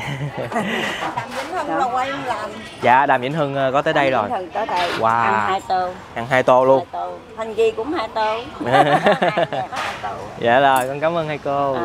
Đàm Vĩnh Hưng là quay làm. Dạ, Đàm Vĩnh Hưng có tới đây rồi. Hưng tới đây. Wow. Ăn 2 tô. Ăn 2 tô luôn. 2 tô. Thanh Di cũng 2 tô. 2 tô. Dạ rồi, con cảm ơn hai cô.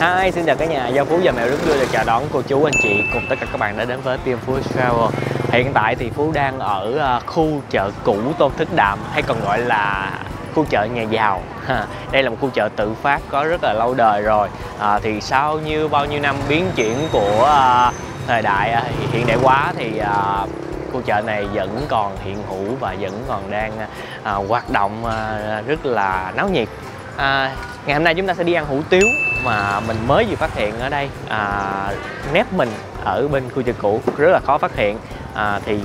Hi, xin chào cả nhà, Gia Phú và Mẹo rất vui được chào đón cô chú, anh chị cùng tất cả các bạn đã đến với team Phú Travel. Hiện tại thì Phú đang ở khu chợ cũ Tôn Thức Đạm, hay còn gọi là khu chợ nhà giàu. Đây là một khu chợ tự phát có rất là lâu đời rồi. Thì sau bao nhiêu năm biến chuyển của thời đại hiện đại hóa thì khu chợ này vẫn còn hiện hữu và vẫn còn đang hoạt động rất là náo nhiệt. Ngày hôm nay chúng ta sẽ đi ăn hủ tiếu mà mình mới vừa phát hiện ở đây, nép mình ở bên khu chợ cũ rất là khó phát hiện. Thì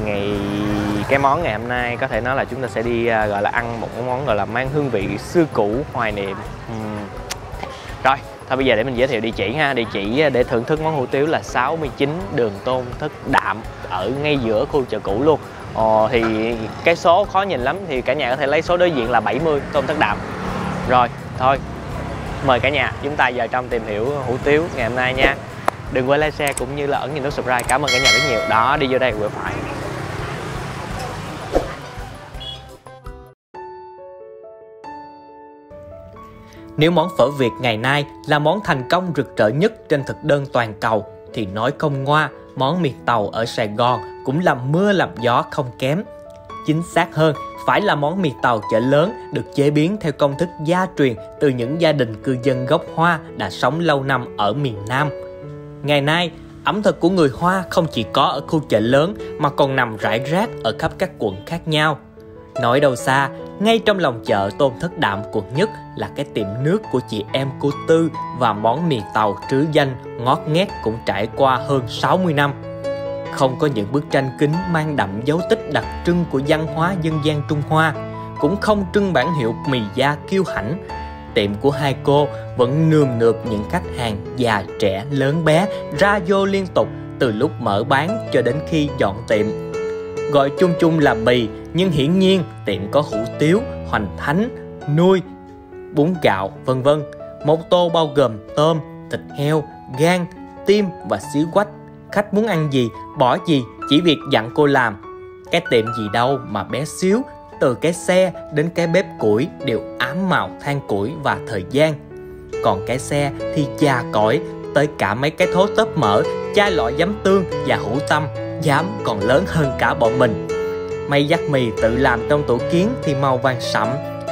cái món ngày hôm nay có thể nói là chúng ta sẽ đi gọi là ăn một món gọi là mang hương vị xưa cũ hoài niệm. Rồi, thôi bây giờ để mình giới thiệu địa chỉ ha. Địa chỉ để thưởng thức món hủ tiếu là 69 đường Tôn Thức Đạm, ở ngay giữa khu chợ cũ luôn. Thì cái số khó nhìn lắm thì cả nhà có thể lấy số đối diện là 70 Tôn Thức Đạm. Rồi, thôi mời cả nhà chúng ta vào trong tìm hiểu hủ tiếu ngày hôm nay nha. Đừng quên like, share cũng như là ấn vào nút subscribe. Cảm ơn cả nhà rất nhiều. Đó, đi vô đây quẹo phải. Nếu món phở Việt ngày nay là món thành công rực rỡ nhất trên thực đơn toàn cầu thì nói không ngoa, món mì tàu ở Sài Gòn cũng làm mưa làm gió không kém. Chính xác hơn, phải là món mì tàu chợ lớn được chế biến theo công thức gia truyền từ những gia đình cư dân gốc Hoa đã sống lâu năm ở miền Nam. Ngày nay, ẩm thực của người Hoa không chỉ có ở khu chợ lớn mà còn nằm rải rác ở khắp các quận khác nhau. Nói đâu xa, ngay trong lòng chợ Tôn Thức Đạm quận Nhất là cái tiệm nước của chị em cô Tư và món mì tàu trứ danh ngót nghét cũng trải qua hơn 60 năm. Không có những bức tranh kính mang đậm dấu tích đặc trưng của văn hóa dân gian Trung Hoa, cũng không trưng bản hiệu mì da kiêu hãnh. Tiệm của hai cô vẫn nườm nượp những khách hàng già trẻ lớn bé ra vô liên tục từ lúc mở bán cho đến khi dọn tiệm. Gọi chung chung là mì, nhưng hiển nhiên tiệm có hủ tiếu, hoành thánh, nuôi, bún gạo, vân vân. Một tô bao gồm tôm, thịt heo, gan, tim và xíu quách. Khách muốn ăn gì, bỏ gì, chỉ việc dặn cô làm. Cái tiệm gì đâu mà bé xíu, từ cái xe đến cái bếp củi đều ám màu than củi và thời gian. Còn cái xe thì già cỗi, tới cả mấy cái thố tớp mỡ, chai lọ giấm tương và hũ tăm, dám còn lớn hơn cả bọn mình. Mấy dắt mì tự làm trong tủ kiến thì màu vàng sậm,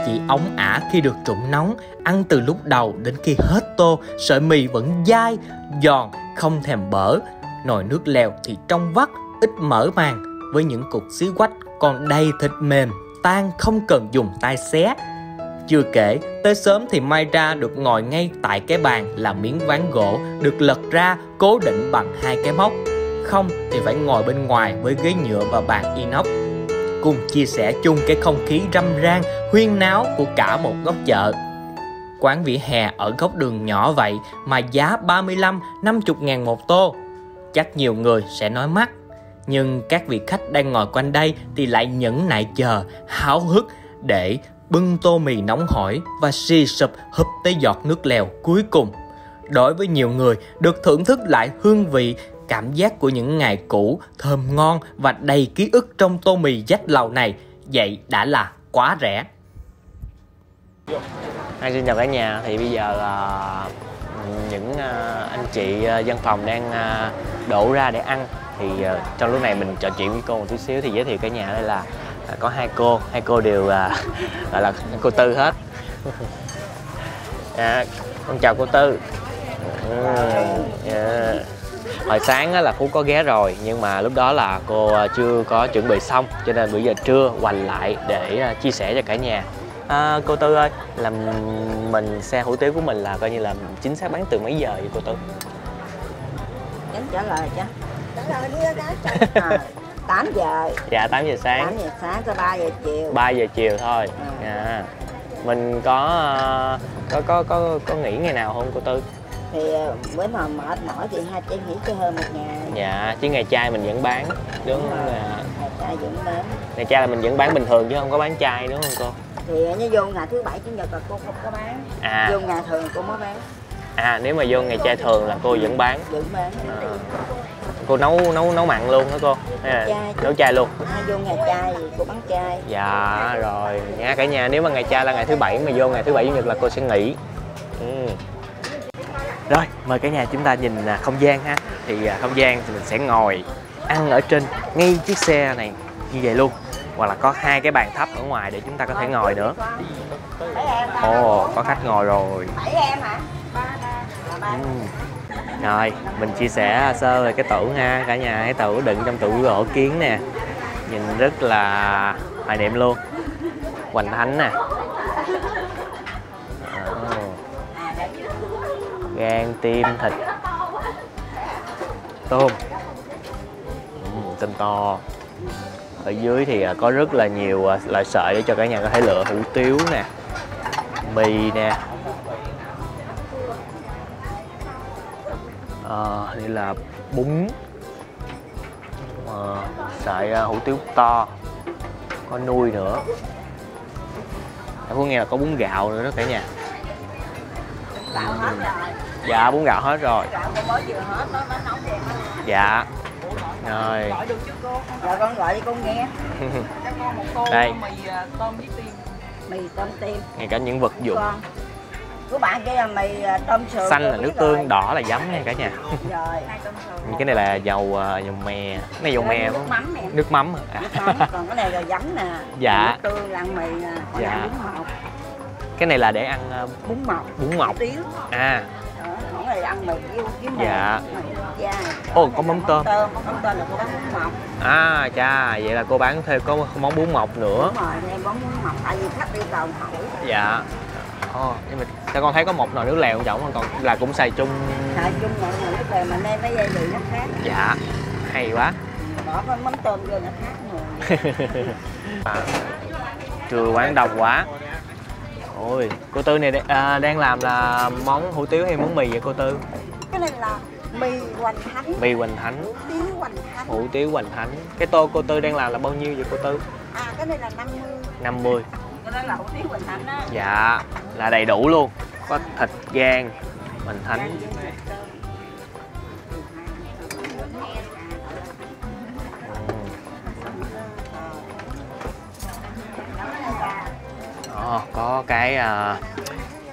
chỉ óng ả khi được trụng nóng, ăn từ lúc đầu đến khi hết tô, sợi mì vẫn dai, giòn, không thèm bở. Nồi nước lèo thì trong vắt, ít mỡ màng, với những cục xí quách còn đầy thịt mềm, tan không cần dùng tay xé. Chưa kể, tới sớm thì may ra được ngồi ngay tại cái bàn là miếng ván gỗ được lật ra cố định bằng hai cái móc. Không thì phải ngồi bên ngoài với ghế nhựa và bàn inox, cùng chia sẻ chung cái không khí râm ran, huyên náo của cả một góc chợ. Quán vỉa hè ở góc đường nhỏ vậy mà giá 35-50 ngàn một tô. Chắc nhiều người sẽ nói mắc, nhưng các vị khách đang ngồi quanh đây thì lại nhẫn nại chờ, háo hức để bưng tô mì nóng hổi và xì sụp húp tới giọt nước lèo cuối cùng. Đối với nhiều người, được thưởng thức lại hương vị, cảm giác của những ngày cũ, thơm ngon và đầy ký ức trong tô mì dách lầu này, vậy đã là quá rẻ. Xin chào cả nhà. Thì bây giờ những anh chị văn phòng đang đổ ra để ăn. Thì trong lúc này mình trò chuyện với cô một chút xíu thì giới thiệu cả nhà đây là có hai cô đều gọi là cô Tư hết. Con chào cô Tư. Hồi sáng là Phú có ghé rồi nhưng mà lúc đó là cô chưa có chuẩn bị xong, cho nên bây giờ trưa hoành lại để chia sẻ cho cả nhà. Cô Tư ơi, là mình xe hủ tiếu của mình là coi như là chính xác bán từ mấy giờ vậy cô Tư? Trả lời chứ. Trả lời đi đó. 8 giờ. Dạ 8 giờ sáng. 8 giờ sáng tới 3 giờ chiều. 3 giờ chiều thôi. Mình có nghỉ ngày nào không cô Tư? Thì bữa nào mệt mỏi thì hai chị nghỉ cho hơn một ngày. Dạ, chứ ngày chay mình vẫn bán đúng không? Ngày chay vẫn bán. Ngày chay là mình vẫn bán bình thường chứ không có bán chay đúng không cô? Thì nó vô ngày thứ bảy chủ nhật là cô không có bán. Vô ngày thường cô mới bán. Nếu mà vô ngày chay thường là cô vẫn bán. Vẫn bán. Cô nấu mặn luôn hả cô? Hay là nấu chay luôn? Vô ngày chay thì cô bán chay. Dạ rồi nha cả nhà, nếu mà ngày chay là ngày thứ bảy mà vô ngày thứ bảy chủ nhật là cô sẽ nghỉ. Rồi mời cả nhà chúng ta nhìn không gian ha. Thì không gian thì mình sẽ ngồi ăn ở trên ngay chiếc xe này như vậy luôn, hoặc là có hai cái bàn thấp ở ngoài để chúng ta có thể ngồi nữa. Ồ, có khách ngồi rồi. 7 em hả? Rồi mình chia sẻ sơ về cái tủ ha cả nhà. Cái tủ đựng trong tủ gỗ kiến nè, nhìn rất là hoài niệm luôn. Hoành thánh nè, gan, tim, thịt, tôm, tôm to. Ở dưới thì có rất là nhiều loại sợi để cho cả nhà có thể lựa. Hủ tiếu nè, mì nè, đây là bún, sợi hủ tiếu to, có nuôi nữa. Em có nghe là có bún gạo nữa đó cả nhà. Dạ bún gạo hết rồi. Dạ rồi. Dạ con gọi đi con nghe. Đây mì tôm tim. ngay cả những vật dụng. Của bạn kia là mì tôm sườn. Xanh là nước tương, đỏ là giấm nha cả nhà. Rồi. Cái này là dầu mè. Cái này dầu mè không? Nước mắm. Nước mắm. Còn cái này là giấm nè. Dạ. Nước tương là ăn mì nè. Dạ. Bún mọc. Cái này là để ăn bún mọc. Bún mọc. Tiếu. Còn này ăn mì với mè. Dạ. Ồ, có mắm tôm. Mắm tôm là cô bán bún mọc. Chà, vậy là cô bán thêm có món bún mọc nữa. Đúng rồi, em bán bún mọc tại vì khách yêu cầu hỏi. Dạ. Nhưng mà sao con thấy có một nồi nước lèo trọng, còn là cũng xài chung. Xài chung nồi nước lèo mà nêm cái dây vị nó khác. Dạ, hay quá. Bỏ cái mắm tôm vô nó khác rồi. Trưa quán đông quá. Ôi, cô Tư này đang làm là món hủ tiếu hay món mì vậy cô Tư? Cái này là mì hoành thánh. Mì hoành thánh. Hủ tiếu hoành thánh. Hủ tiếu hoành thánh. Cái tô cô Tư đang làm là bao nhiêu vậy cô Tư? Cái này là 50. 50. Cái đó là hủ tiếu hoành thánh á. Dạ, là đầy đủ luôn. Có thịt, gan, hoành thánh.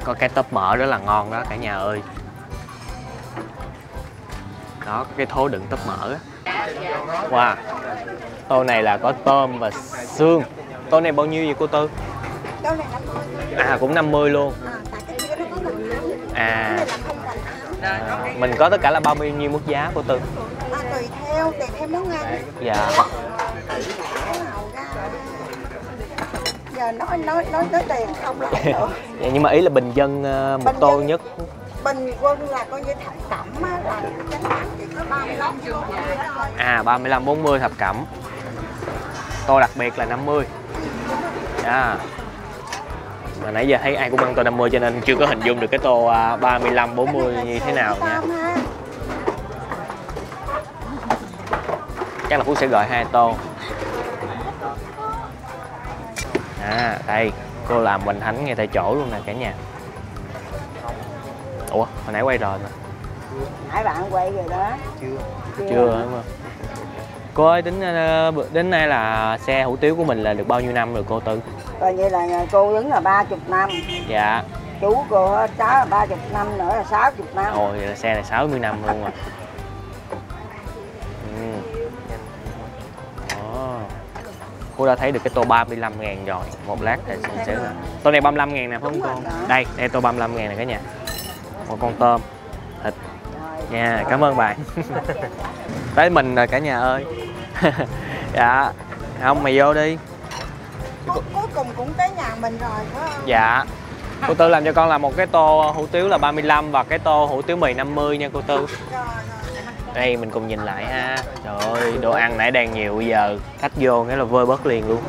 Có cái tóp mỡ rất là ngon đó cả nhà ơi. Đó, cái thố đựng tóp mỡ. Wow. Tô này là có tôm và xương. Tô này bao nhiêu vậy cô Tư? Tô này 50. Cũng 50 luôn. Tại cái kia nó có hoành thánh. Cái này là không hoành thánh. Mình có tất cả là bao nhiêu mức giá cô Tư? Tùy theo món ăn. Dạ. Giờ nói tiền không lại được. Dạ, nhưng mà ý là bình dân một bình tô dân, nhất. Bình quân là coi như thập cẩm á, là chắc chắn chỉ có 35 40 thôi. 35 40 thập cẩm. Tô đặc biệt là 50. Dạ. Mà nãy giờ thấy ai cũng ăn tô 50 cho nên chưa có hình dung được cái tô 35 40 như thế nào nha. Chắc là Phú sẽ gọi 2 tô. Đây, cô làm hoành thánh ngay tại chỗ luôn nè cả nhà. Ủa, hồi nãy quay rồi mà. Nãy bạn quay rồi đó. Chưa đúng không? Cô ơi, đến nay là xe hủ tiếu của mình là được bao nhiêu năm rồi cô Tư? Rồi vậy là cô đứng là 30 năm. Dạ. Chú cô cháu là 30 năm nữa là 60 năm. Ồ, vậy là xe này 60 năm luôn rồi. Cô đã thấy được cái tô 35.000 rồi. Một lát thì sẽ là tô này 35.000 nè, phải không con? Đây tô 35.000 này cả nhà. Một con tôm thịt nha, cảm ơn bạn. Tới mình rồi cả nhà ơi. Dạ, không mày vô đi. Cuối cùng cũng tới nhà mình rồi phải không? Dạ. Cô Tư làm cho con là một cái tô hủ tiếu là 35 và cái tô hủ tiếu mì 50 nha cô Tư. Đây mình cùng nhìn lại ha. Trời ơi, đồ ăn nãy đang nhiều, bây giờ khách vô cái là vơi bớt liền luôn.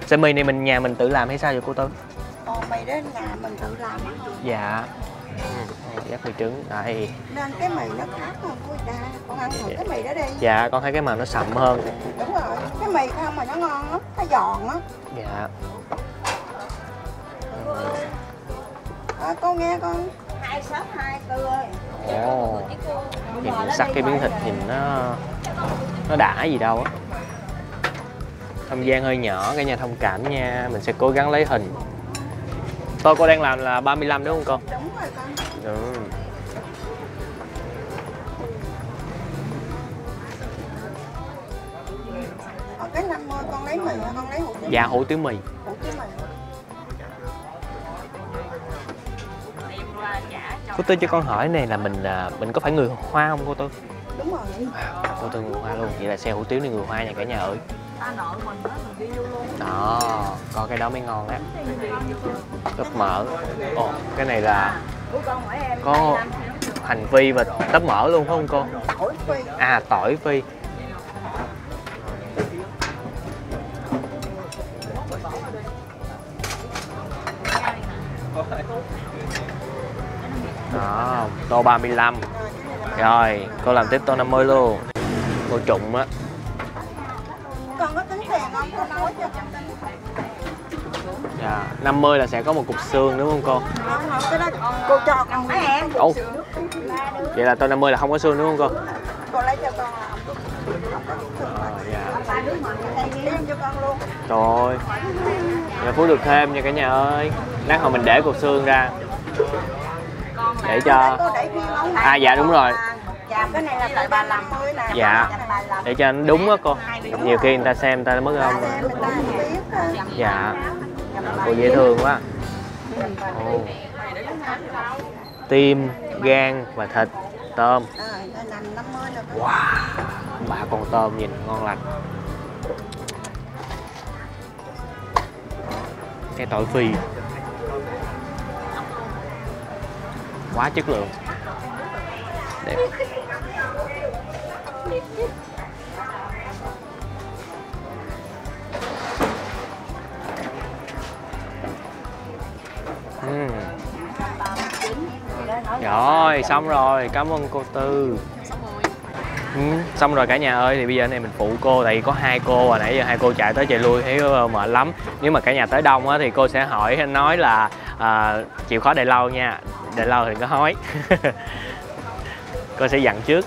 Sợi mì này nhà mình tự làm hay sao vậy cô Tư? Mì đến nhà mình tự làm. Dạ. Dắt mì trứng đây. Nên cái mì nó khác hơn của người ta. Con ăn thử cái mì đó đi. Dạ, con thấy cái màu nó sậm hơn. Đúng rồi, cái mì không mà nó ngon lắm, nó giòn á. Dạ. Con nghe con 262 Tư ơi. Ồ. Nhìn sắc cái miếng thịt nhìn nó đã gì đâu á. Không gian hơi nhỏ, cả nhà thông cảm nha, mình sẽ cố gắng lấy hình. Tô cô đang làm là 35 đúng không con? Đúng rồi con. Ừ. Cái 50 con lấy mì, con lấy hủ tiếu. Dạ, hủ tiếu mì. Hủ tiếu mì. Cô Tư cho con hỏi này là mình có phải người Hoa không cô Tư? Đúng rồi. Cô Tư người Hoa luôn, vậy là xe hủ tiếu này người Hoa nha cả nhà ơi. Đó, có cái đó mới ngon á. Tóp mỡ. Ồ, cái này là có hành phi và tóp mỡ luôn phải không cô? Tỏi phi. À, tỏi phi. Đó, tô 35. Rồi, cô làm tiếp tô 50 luôn. Cô trụng á. Con có tính tiền không? Con nói cho con tính. Dạ, 50 là sẽ có một cục xương đúng không cô? Không, cái đó cô cho con mấy em. Ồ. Vậy là tô 50 là không có xương đúng không cô? Cô lấy cho con làm. Dạ. Thêm cho con luôn. Trời ơi. Dạ, Phú được thêm nha cả nhà ơi. Lát hồi mình để cục xương ra. Để cho... À dạ đúng rồi. Cái này là tại 35 nè. Dạ. Để cho nó đúng á cô. Nhiều khi người ta xem người ta mất không. Dạ. Cô dễ thương quá. Ồ. Tim, gan và thịt, tôm. Wow. 3 con tôm nhìn ngon lành. Cái tỏi phi quá chất lượng, đẹp. Rồi xong rồi, cảm ơn cô Tư. Xong rồi cả nhà ơi, thì bây giờ này mình phụ cô, tại vì có 2 cô và nãy giờ 2 cô chạy tới chạy lui thấy mệt lắm. Nếu mà cả nhà tới đông á, thì cô sẽ nói là chịu khó đợi lâu nha, đợi lâu thì có hói. Cô sẽ dặn trước.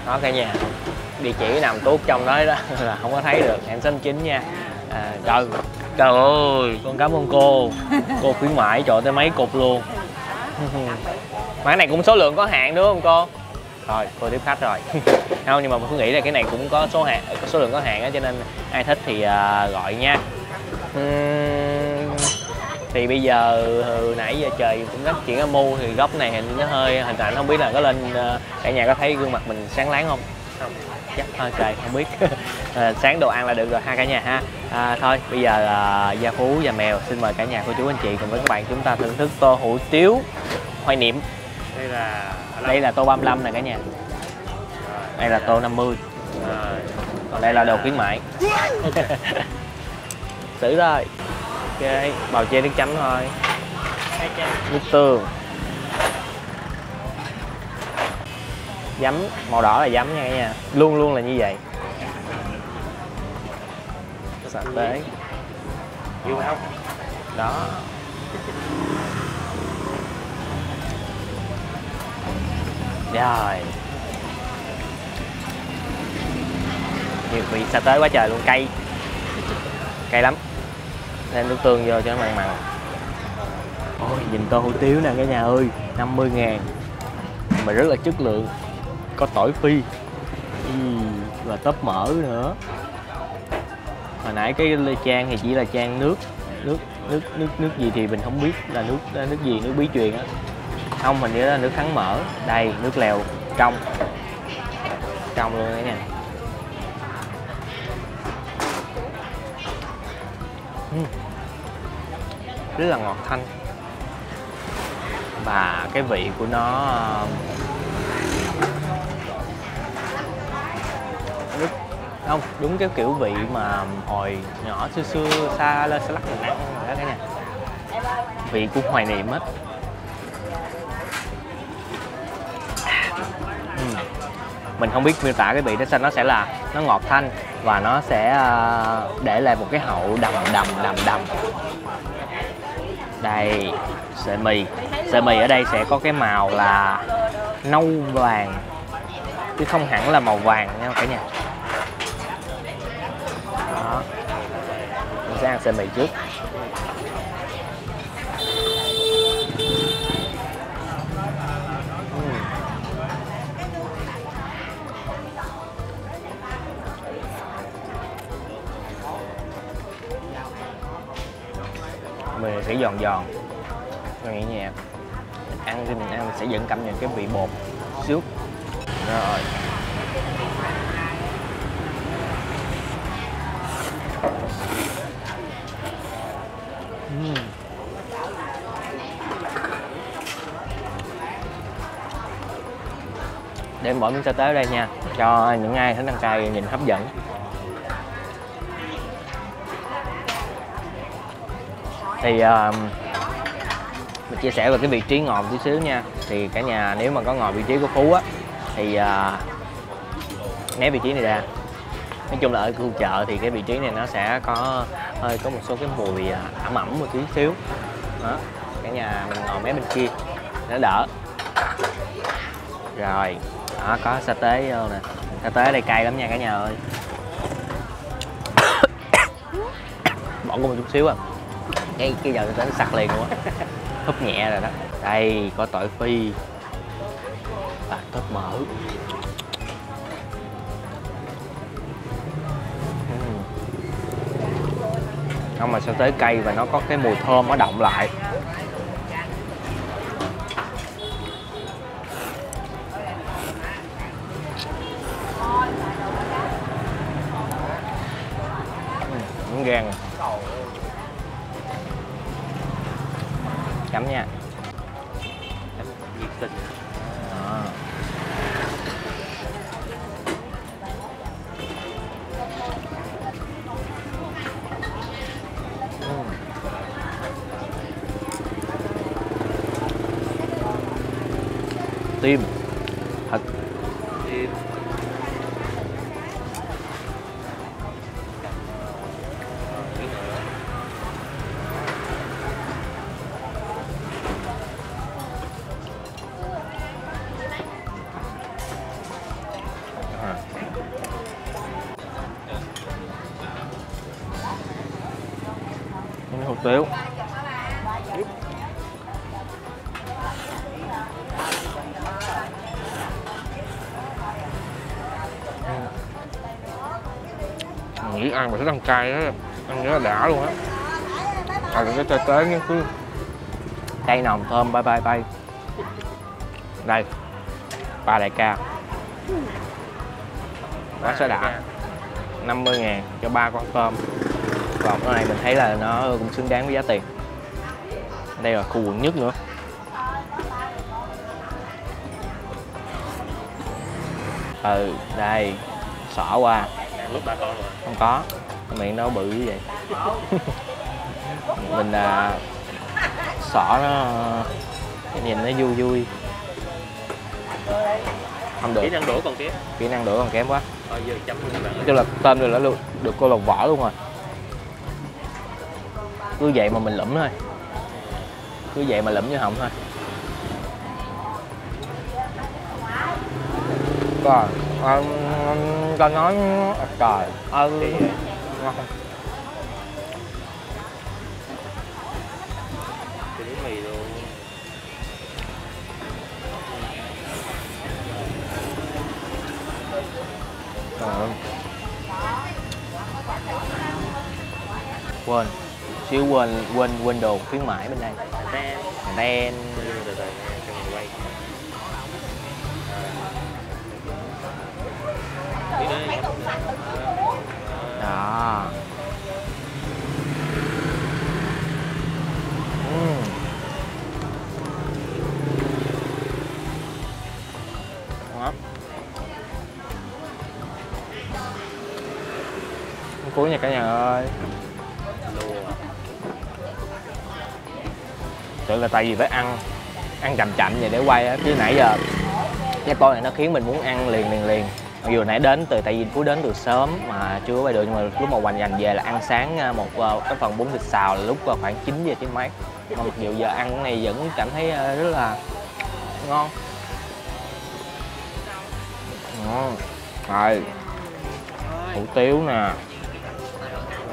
Đó cả nhà, địa chỉ nằm tuốt trong đó là không có thấy được, em xanh chín nha. Trời ơi, con cảm ơn cô khuyến mãi trời tới mấy cục luôn. Mà cái này cũng số lượng có hạn đúng không cô? Rồi, cô tiếp khách rồi. Không, nhưng mà mình cứ nghĩ là cái này cũng có số lượng có hạn á, cho nên ai thích thì gọi nha. Thì bây giờ nãy giờ trời cũng rất chuyện âm mưu, thì góc này hình nó hơi hình ảnh không biết là có lên cả nhà có thấy gương mặt mình sáng láng không? Không, chắc thôi trời không biết. Sáng đồ ăn là được rồi ha cả nhà ha. Thôi bây giờ Gia Phú và Mèo xin mời cả nhà cô chú anh chị cùng với các bạn chúng ta thưởng thức tô hủ tiếu Hoài Niệm. Đây là tô 35 nè cả nhà. Đây là tô 50. Còn đây là đồ khuyến mãi. Xử rồi. Ok, bào chê nước chấm thôi. Nước tương. Giấm, màu đỏ là giấm nha cả nhà. Luôn luôn là như vậy. Sạch tế. Yêu không? Đó. Rồi. nhiều vị sa tế quá trời luôn, cay lắm. Thêm nước tương vô cho nó mặn mặn. Ôi nhìn tô hủ tiếu nè cả nhà ơi, 50.000 mà rất là chất lượng, có tỏi phi và tóp mỡ nữa. Hồi nãy cái lê chan thì chỉ là chan nước gì thì mình không biết là nước gì, nước bí truyền á, không, hình như là nước thắng mỡ. Đây nước lèo trong luôn đấy nha. Rất là ngọt thanh và cái vị của nó không đúng cái kiểu vị mà hồi nhỏ xưa xa lên xa lắc mình ăn đó cả nhà, vị của hoài niệm hết. Mình không biết miêu tả cái vị đó sao, nó sẽ là nó ngọt thanh và nó sẽ để lại một cái hậu đầm. Đây sợi mì ở đây sẽ có cái màu là nâu vàng chứ không hẳn là màu vàng nha cả nhà. Đó, mình sẽ ăn sợi mì trước. Mình sẽ giòn nhẹ nhẹ. Mình ăn sẽ vẫn cảm nhận cái vị bột xíu. Rồi. Để em bỏ miếng sa tế ở đây nha, cho những ai thích ăn cay nhìn hấp dẫn. Thì mình chia sẻ về cái vị trí ngồi tí xíu nha. Thì cả nhà nếu mà có ngồi vị trí của Phú á thì né vị trí này ra. Nói chung là ở khu chợ thì cái vị trí này nó sẽ có hơi có một số cái mùi ẩm một tí xíu. Đó, cả nhà mình ngồi mé bên kia nó đỡ. Rồi, đó có sa tế vô nè. Sa tế ở đây cay lắm nha cả nhà ơi. Bỏ có một chút xíu à. Cái giờ nó sặc liền luôn á. Húp nhẹ rồi đó. Đây có tỏi phi và tóp mỡ. Không mà sa tế cay và nó có cái mùi thơm nó đọng lại. Miếng gan chấm nha. Nhiệt tình. Đó. Tim thịt. Tim. Hủ tiếu. Mình nghĩ ăn mà thích ăn cay đó, ăn rất là đã luôn á. Cái trái tế nó cứ cay nồng thơm bay. Đây 3 đại ca quá sẽ đã. 50.000 cho 3 con tôm. Còn cái này mình thấy là nó cũng xứng đáng với giá tiền. Đây là khu quận nhất nữa. Đây xỏ qua. Không có, miệng nó bự như vậy. Mình xỏ nó nhìn nó vui. Không được. Kỹ năng đũa còn kém quá. Nói chung là tôm rồi đã được cô lột vỏ luôn rồi. Cứ vậy mà mình lụm thôi. Cứ vậy mà lụm như họng thôi. Còn ta nói trời ơi ngon. Mì luôn. Quên xíu quên đồ khuyến mãi bên đây. Đen quay. đó. Đó. Cuối nha cả nhà ơi. Tự là tại vì phải ăn chậm chậm vậy để quay á, chứ nãy giờ cái tô này nó khiến mình muốn ăn liền. Mặc dù nãy đến tại vì Phú đến từ sớm mà chưa quay được, nhưng mà lúc mà Hoành dành về là ăn sáng một cái phần bún thịt xào là lúc khoảng 9 giờ 9 mấy. Mà mặc dù giờ ăn cái này vẫn cảm thấy rất là ngon. Rồi hủ tiếu nè,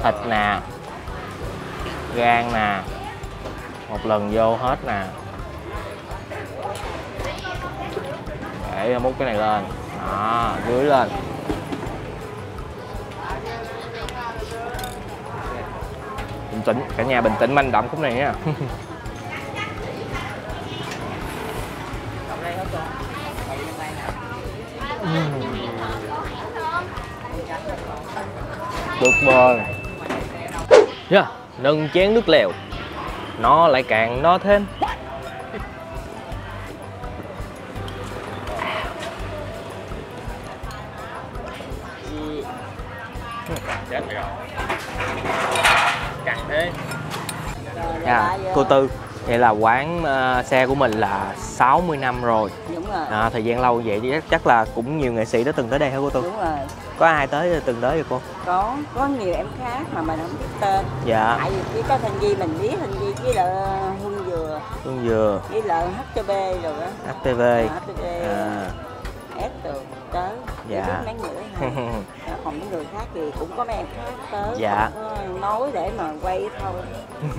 thịt nè, gan nè, một lần vô hết nè. Để múc cái này lên, đó, dưới lên. Bình tĩnh, cả nhà bình tĩnh manh động khúc này nha. Tuyệt vời. Yeah, nâng chén nước lèo, nó lại càng no thêm. Chết rồi. Căng thế. Cô Tư, vậy là quán xe của mình là 60 năm rồi. Đúng rồi. Thời gian lâu vậy chắc là cũng nhiều nghệ sĩ đã từng tới đây hả cô Tư? Đúng rồi. Có ai từng tới rồi cô? Có nhiều em khác mà mình không biết tên. Dạ. Tại vì chỉ có Thanh Di mình biết, Thanh Di với là Hương Dừa với là HTV rồi đó. HTV. HTV S rồi tới. Dạ. Mấy người thôi. Còn những người khác thì cũng có mấy em khác tới. Dạ. Không có nói để mà quay thôi.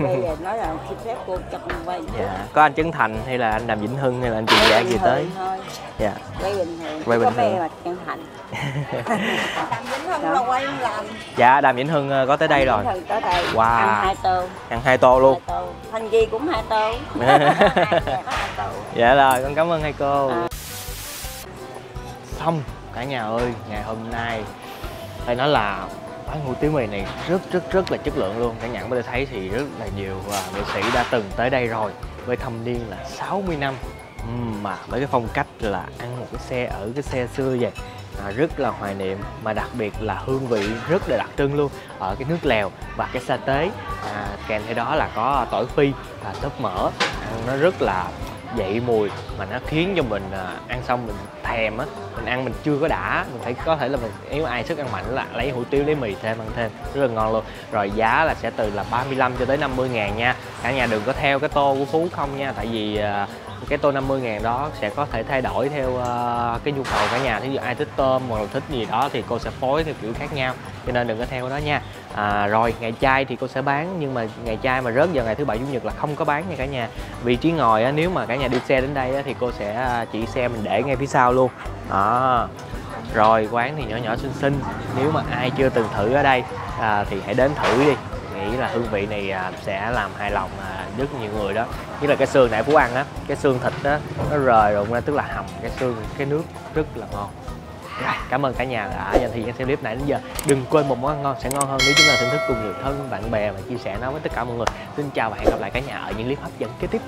Quay về nói là xin phép cô cho con quay. Dạ. Có anh Trấn Thành hay là anh Đàm Vĩnh Hưng hay là anh Trường Giang gì tới? Thôi. Dạ. Quay bình thường. Quay bình thường. Có mấy là Trấn Thành. Đàm Vĩnh Hưng là quay làm. Dạ, Đàm Vĩnh Hưng có tới đây rồi. Tới đây. Wow. Ăn 2 tô. Ăn 2 tô luôn. 2 tô. Thanh Di cũng 2 tô. Dạ rồi, con cảm ơn hai cô. Xong cả nhà ơi, ngày hôm nay phải nói là quán hủ tiếu mì này rất là chất lượng luôn. Cả nhà có thể thấy thì rất là nhiều nghệ sĩ đã từng tới đây rồi với thâm niên là 60 năm. Mà với cái phong cách là ăn một cái xe ở cái xe xưa vậy, rất là hoài niệm, mà đặc biệt là hương vị rất là đặc trưng luôn ở cái nước lèo và cái sa tế, kèm theo đó là có tỏi phi và tóp mỡ, ăn nó rất là dậy mùi mà nó khiến cho mình ăn xong mình thèm á, mình ăn mình chưa có đã, mình phải có thể là mình, nếu ai sức ăn mạnh là lấy hủ tiếu lấy mì thêm ăn thêm, rất là ngon luôn. Rồi giá là sẽ từ là 35 cho tới 50 ngàn nha. Cả nhà đừng có theo cái tô của Phú không nha, tại vì cái tô 50 ngàn đó sẽ có thể thay đổi theo cái nhu cầu cả nhà. Thí dụ ai thích tôm hoặc là thích gì đó thì cô sẽ phối theo kiểu khác nhau, cho nên đừng có theo đó nha. Rồi ngày chay thì cô sẽ bán, nhưng mà ngày chay mà rớt vào ngày thứ bảy chủ nhật là không có bán nha cả nhà. Vị trí ngồi á, nếu mà cả nhà đi xe đến đây á, thì cô sẽ chỉ xe mình để ngay phía sau luôn đó. Rồi quán thì nhỏ xinh xinh, nếu mà ai chưa từng thử ở đây thì hãy đến thử đi. Nghĩ là hương vị này sẽ làm hài lòng rất nhiều người đó. Nhất là cái xương nãy Phú ăn á, cái xương thịt đó nó rời rụng ra, tức là hầm cái xương, cái nước rất là ngon. Rồi, cảm ơn cả nhà đã dành thời gian xem clip này đến giờ. Đừng quên một món ăn ngon sẽ ngon hơn nếu chúng ta thưởng thức cùng người thân, bạn bè và chia sẻ nó với tất cả mọi người. Xin chào và hẹn gặp lại cả nhà ở những clip hấp dẫn kế tiếp.